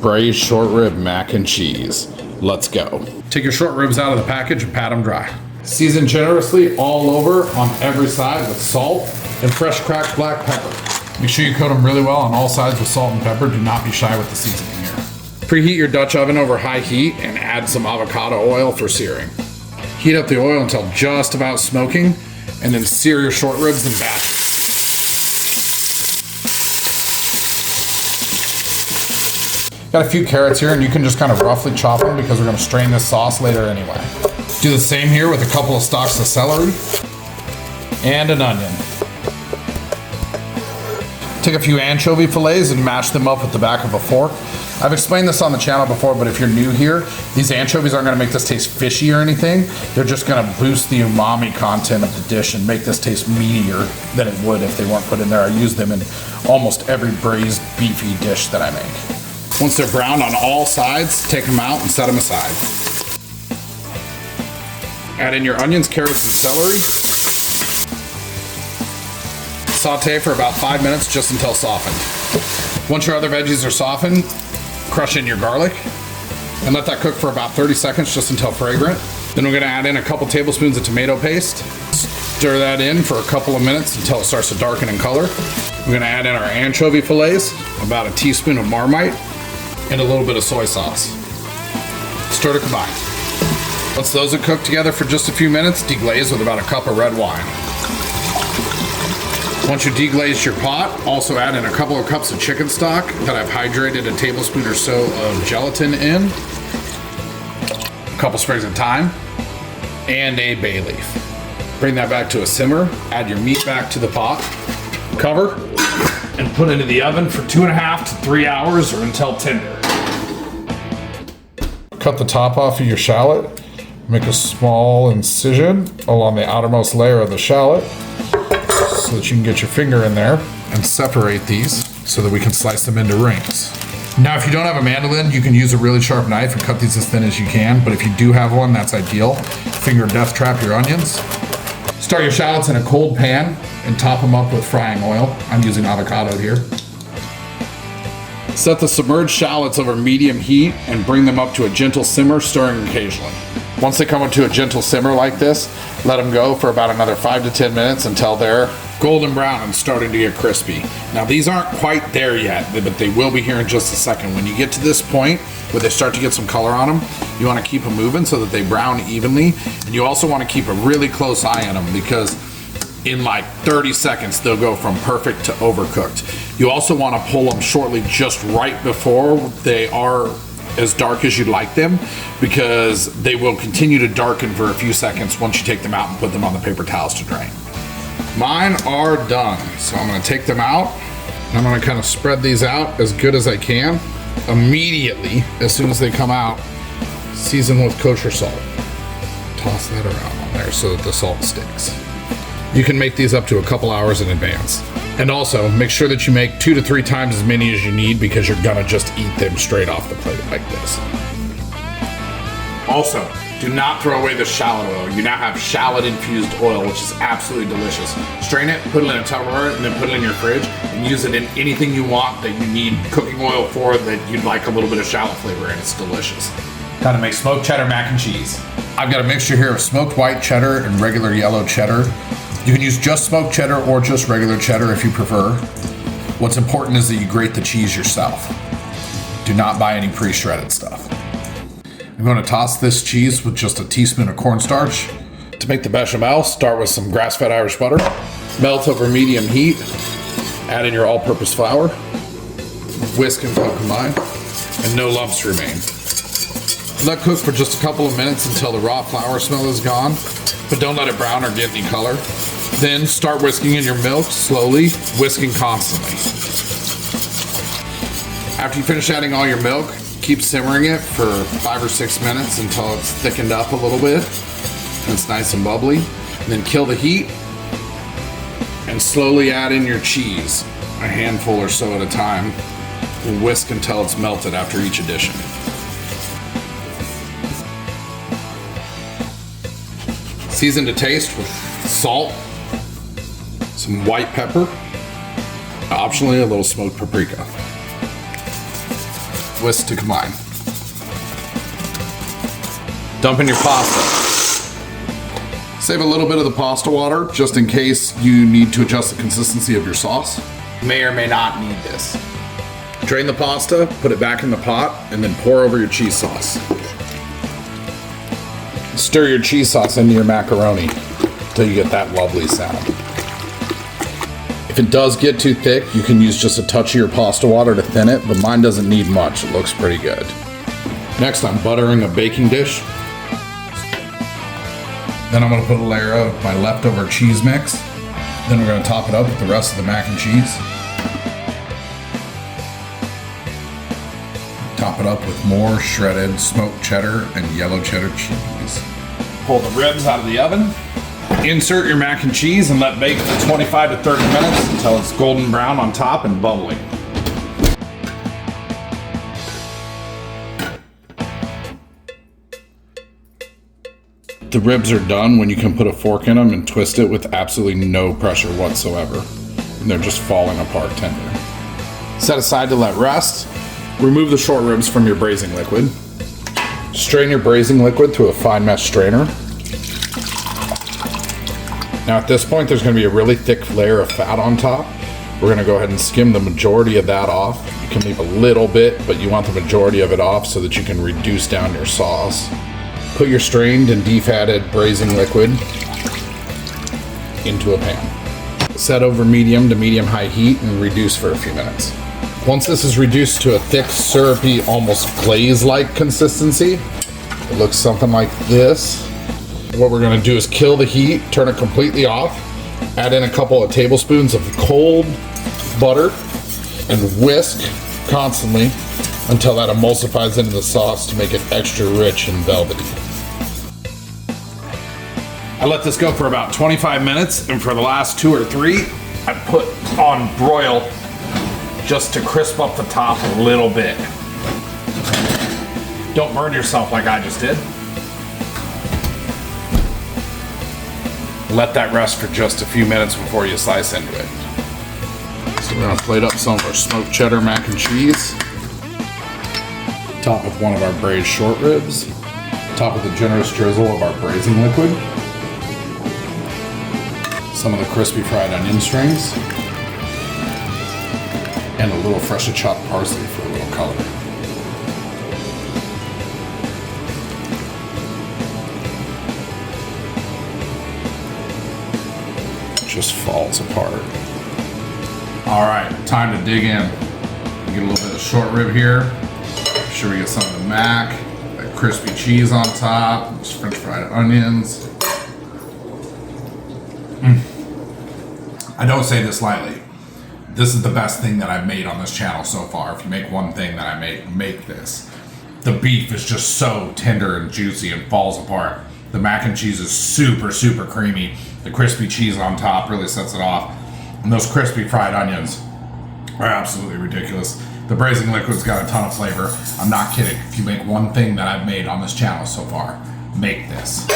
Braised short rib mac and cheese. Let's go. Take your short ribs out of the package and pat them dry. Season generously all over on every side with salt and fresh cracked black pepper. Make sure you coat them really well on all sides with salt and pepper. Do not be shy with the seasoning here. Preheat your Dutch oven over high heat and add some avocado oil for searing. Heat up the oil until just about smoking and then sear your short ribs in batches. Got a few carrots here, and you can just kind of roughly chop them because we're going to strain this sauce later anyway. Do the same here with a couple of stalks of celery and an onion. Take a few anchovy fillets and mash them up with the back of a fork. I've explained this on the channel before, but if you're new here, these anchovies aren't going to make this taste fishy or anything. They're just going to boost the umami content of the dish and make this taste meatier than it would if they weren't put in there. I use them in almost every braised beefy dish that I make. Once they're browned on all sides, take them out and set them aside. Add in your onions, carrots, and celery. Saute for about 5 minutes just until softened. Once your other veggies are softened, crush in your garlic and let that cook for about 30 seconds just until fragrant. Then we're gonna add in a couple tablespoons of tomato paste. Stir that in for a couple of minutes until it starts to darken in color. We're gonna add in our anchovy fillets, about a teaspoon of Marmite, and a little bit of soy sauce. Stir to combine. Once those are cooked together for just a few minutes, deglaze with about a cup of red wine. Once you deglaze your pot, also add in a couple of cups of chicken stock that I've hydrated a tablespoon or so of gelatin in, a couple sprigs of thyme, and a bay leaf. Bring that back to a simmer, add your meat back to the pot, cover, and put into the oven for 2.5 to 3 hours or until tender. Cut the top off of your shallot. Make a small incision along the outermost layer of the shallot so that you can get your finger in there and separate these so that we can slice them into rings. Now, if you don't have a mandolin, you can use a really sharp knife and cut these as thin as you can, but if you do have one, that's ideal. Finger death trap your onions. Start your shallots in a cold pan and top them up with frying oil. I'm using avocado here. Set the submerged shallots over medium heat and bring them up to a gentle simmer, stirring occasionally. Once they come up to a gentle simmer like this, let them go for about another 5 to 10 minutes until they're golden brown and starting to get crispy. Now, these aren't quite there yet, but they will be here in just a second. When you get to this point where they start to get some color on them, you want to keep them moving so that they brown evenly. And you also want to keep a really close eye on them because in like 30 seconds, they'll go from perfect to overcooked. You also want to pull them shortly just right before they are as dark as you'd like them because they will continue to darken for a few seconds once you take them out and put them on the paper towels to drain. Mine are done, so I'm going to take them out. I'm going to kind of spread these out as good as I can. Immediately, as soon as they come out, season with kosher salt. Toss that around on there so that the salt sticks. You can make these up to a couple hours in advance. And also, make sure that you make 2 to 3 times as many as you need because you're gonna just eat them straight off the plate like this. Also, do not throw away the shallot oil. You now have shallot infused oil, which is absolutely delicious. Strain it, put it in a Tupperware, and then put it in your fridge and use it in anything you want that you need cooking oil for that you'd like a little bit of shallot flavor in. It's delicious. How to make smoked cheddar mac and cheese. I've got a mixture here of smoked white cheddar and regular yellow cheddar. You can use just smoked cheddar or just regular cheddar if you prefer. What's important is that you grate the cheese yourself. Do not buy any pre-shredded stuff. I'm going to toss this cheese with just a teaspoon of cornstarch. To make the bechamel, start with some grass-fed Irish butter. Melt over medium heat. Add in your all-purpose flour. Whisk until combined, and no lumps remain. Let cook for just a couple of minutes until the raw flour smell is gone, but don't let it brown or get any color. Then start whisking in your milk slowly, whisking constantly. After you finish adding all your milk, keep simmering it for 5 or 6 minutes until it's thickened up a little bit and it's nice and bubbly. And then kill the heat and slowly add in your cheese, a handful or so at a time. And whisk until it's melted after each addition. Season to taste with salt, some white pepper, optionally a little smoked paprika. whisk to combine. Dump in your pasta. Save a little bit of the pasta water just in case you need to adjust the consistency of your sauce. May or may not need this. Drain the pasta, put it back in the pot, and then pour over your cheese sauce. Stir your cheese sauce into your macaroni until you get that lovely sound. If it does get too thick, you can use just a touch of your pasta water to thin it, but mine doesn't need much. It looks pretty good. Next, I'm buttering a baking dish. Then I'm gonna put a layer of my leftover cheese mix. Then we're gonna top it up with the rest of the mac and cheese. Top it up with more shredded smoked cheddar and yellow cheddar cheese. Pull the ribs out of the oven. Insert your mac and cheese and let bake for 25 to 30 minutes until it's golden brown on top and bubbling. The ribs are done when you can put a fork in them and twist it with absolutely no pressure whatsoever. And they're just falling apart tender. Set aside to let rest. Remove the short ribs from your braising liquid. Strain your braising liquid through a fine mesh strainer. Now at this point there's going to be a really thick layer of fat on top. We're going to go ahead and skim the majority of that off. You can leave a little bit, but you want the majority of it off so that you can reduce down your sauce. Put your strained and defatted braising liquid into a pan. Set over medium to medium-high heat and reduce for a few minutes. Once this is reduced to a thick, syrupy, almost glaze-like consistency, it looks something like this. What we're gonna do is kill the heat, turn it completely off, add in a couple of tablespoons of cold butter, and whisk constantly until that emulsifies into the sauce to make it extra rich and velvety. I let this go for about 25 minutes, and for the last 2 or 3, I put on broil just to crisp up the top a little bit. Don't burn yourself like I just did. Let that rest for just a few minutes before you slice into it. So we're gonna plate up some of our smoked cheddar mac and cheese. Top with one of our braised short ribs. Top with a generous drizzle of our braising liquid. Some of the crispy fried onion strings. And a little freshly chopped parsley for a little color. It just falls apart. All right, time to dig in. Get a little bit of short rib here. Make sure we get some of the mac, that crispy cheese on top, those French fried onions. I don't say this lightly. This is the best thing that I've made on this channel so far. If you make one thing that I make this. The beef is just so tender and juicy and falls apart. The mac and cheese is super, super creamy. The crispy cheese on top really sets it off. And those crispy fried onions are absolutely ridiculous. The braising liquid's got a ton of flavor. I'm not kidding. If you make one thing that I've made on this channel so far, make this.